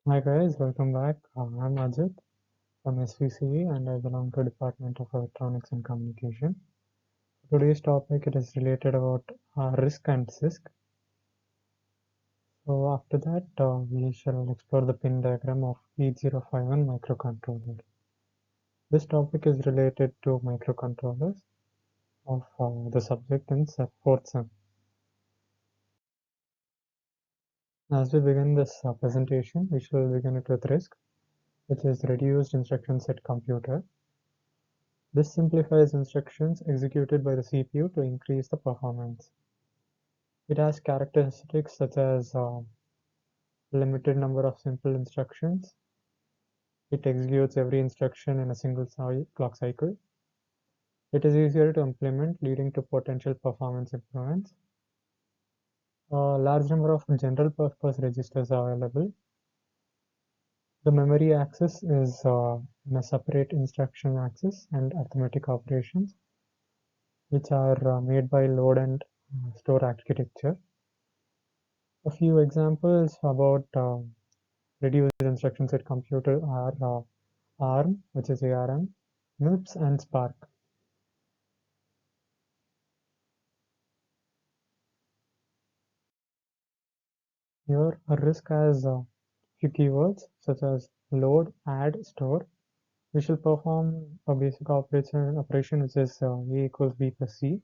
Hi guys, welcome back. I'm Ajit from SVCE and I belong to Department of Electronics and Communication. Today's topic it is related about RISC and CISC. So after that, we shall explore the pin diagram of 8051 microcontroller. This topic is related to microcontrollers of the subject in 4th sem. As we begin this presentation, we shall begin it with RISC, which is Reduced Instruction Set Computer. This simplifies instructions executed by the CPU to increase the performance. It has characteristics such as limited number of simple instructions. It executes every instruction in a single clock cycle. It is easier to implement, leading to potential performance improvements. A large number of general purpose registers are available. The memory access is in a separate instruction access and arithmetic operations, which are made by load and store architecture. A few examples about reduced instruction set computer are ARM, which is ARM, MIPS, and Spark. Here, a RISC has a few keywords such as load, add, store. We shall perform a basic operation which is A equals B plus C.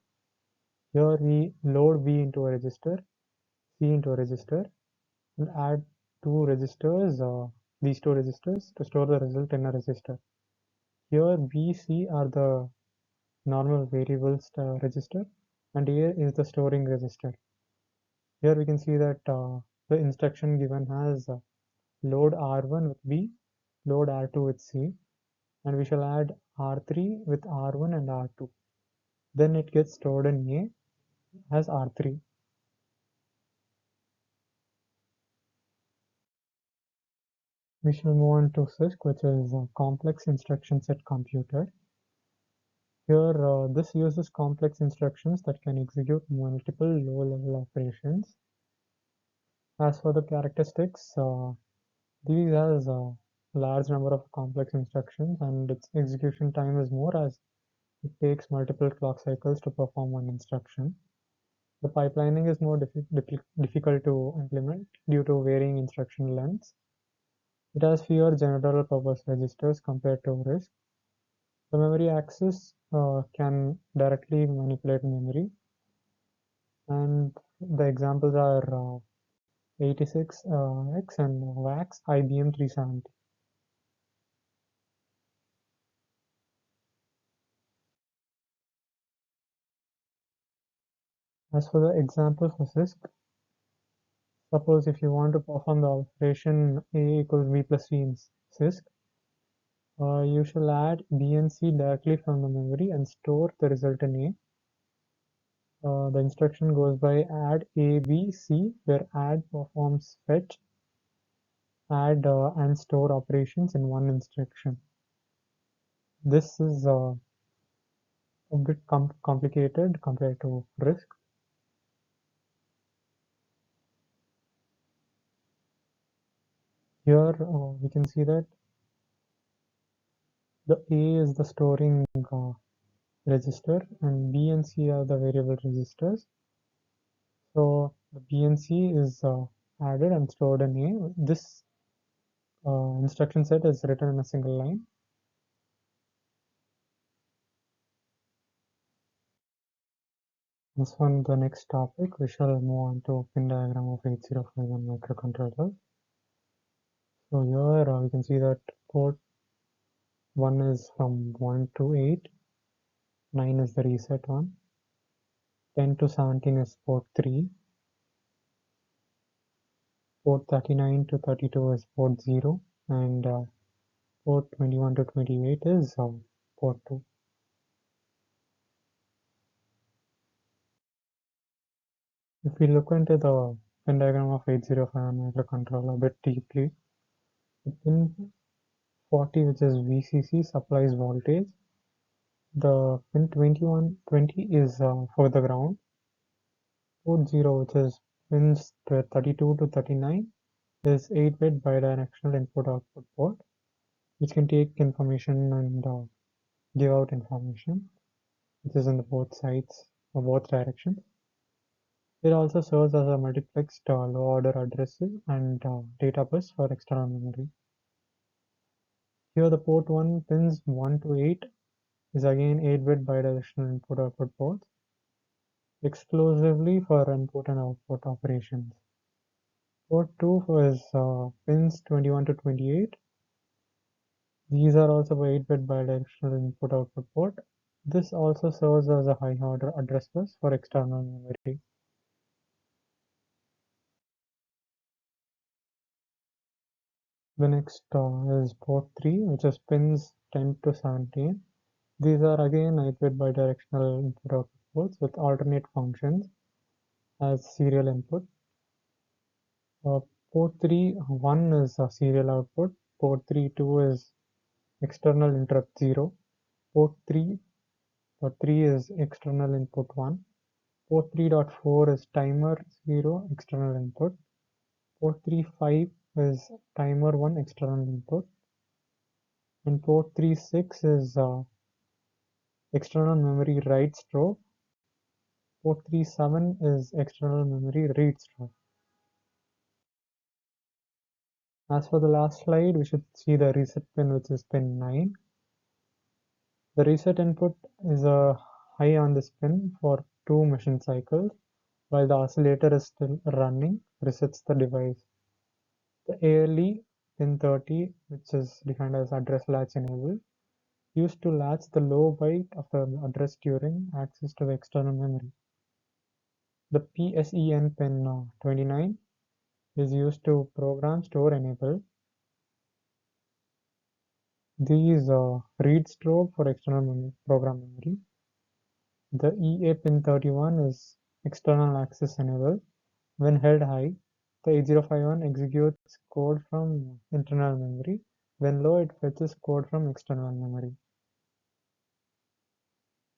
Here we load B into a register, C into a register, and add these two registers to store the result in a register. Here B, C are the normal variables register, and A is the storing register. Here we can see that the instruction given has load R1 with B, load R2 with C, and we shall add R3 with R1 and R2. Then it gets stored in A as R3. We shall move on to CISC, which is a complex instruction set computer. Here, this uses complex instructions that can execute multiple low-level operations. As for the characteristics, these has a large number of complex instructions and its execution time is more as it takes multiple clock cycles to perform one instruction. The pipelining is more difficult to implement due to varying instruction lengths. It has fewer general purpose registers compared to RISC. The memory access can directly manipulate memory, and the examples are 86X and VAX IBM 370. As for the example for CISC, suppose if you want to perform the operation A equals B plus C in CISC, you shall add B and C directly from the memory and store the result in A. The instruction goes by add A, B, C, where add performs fetch, add, and store operations in one instruction. This is a bit complicated compared to RISC. Here we can see that the A is the storing register and B and C are the variable registers. So the B and C is added and stored in A. This instruction set is written in a single line. As on the next topic, we shall move on to pin diagram of 8051 microcontroller. So here we can see that port 1 is from 1 to 8, 9 is the reset one, 10 to 17 is port 3, port 39 to 32 is port 0, and port 21 to 28 is port 2. If we look into the pin diagram of 8051 microcontroller a bit deeply, the pin 40, which is VCC, supplies voltage. The pin 20 is for the ground. Port 0, which is pins 32 to 39, is 8-bit bidirectional input-output port, which can take information and give out information, which is in the both sides or both directions. It also serves as a multiplexed low-order addresses and data bus for external memory. Here the port 1 pins 1 to 8 is again 8-bit bidirectional input-output ports, exclusively for input and output operations. Port 2 is pins 21 to 28. These are also 8-bit bidirectional input-output port. This also serves as a high-order address bus for external memory. The next is port 3, which is pins 10 to 17. These are again 8-bit bidirectional input-output ports with alternate functions as serial input. Port 3 1 is a serial output. Port 3 2 is external interrupt 0. Port 3 is external input 1. Port 3.4 is timer 0 external input. Port 3.5 is timer 1 external input. And port 3.6 is external memory write strobe. Port 3.7 is external memory read strobe. As for the last slide, we should see the reset pin, which is pin 9. The reset input is a high on this pin for 2 machine cycles, while the oscillator is still running, resets the device. The ALE pin 30, which is defined as address latch enable, used to latch the low byte of the address during access to the external memory. The PSEN pin 29 is used to program store enable. These read strobe for external program memory. The EA pin 31 is external access enable. When held high, the 8051 executes code from internal memory. When low, it fetches code from external memory.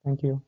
Thank you.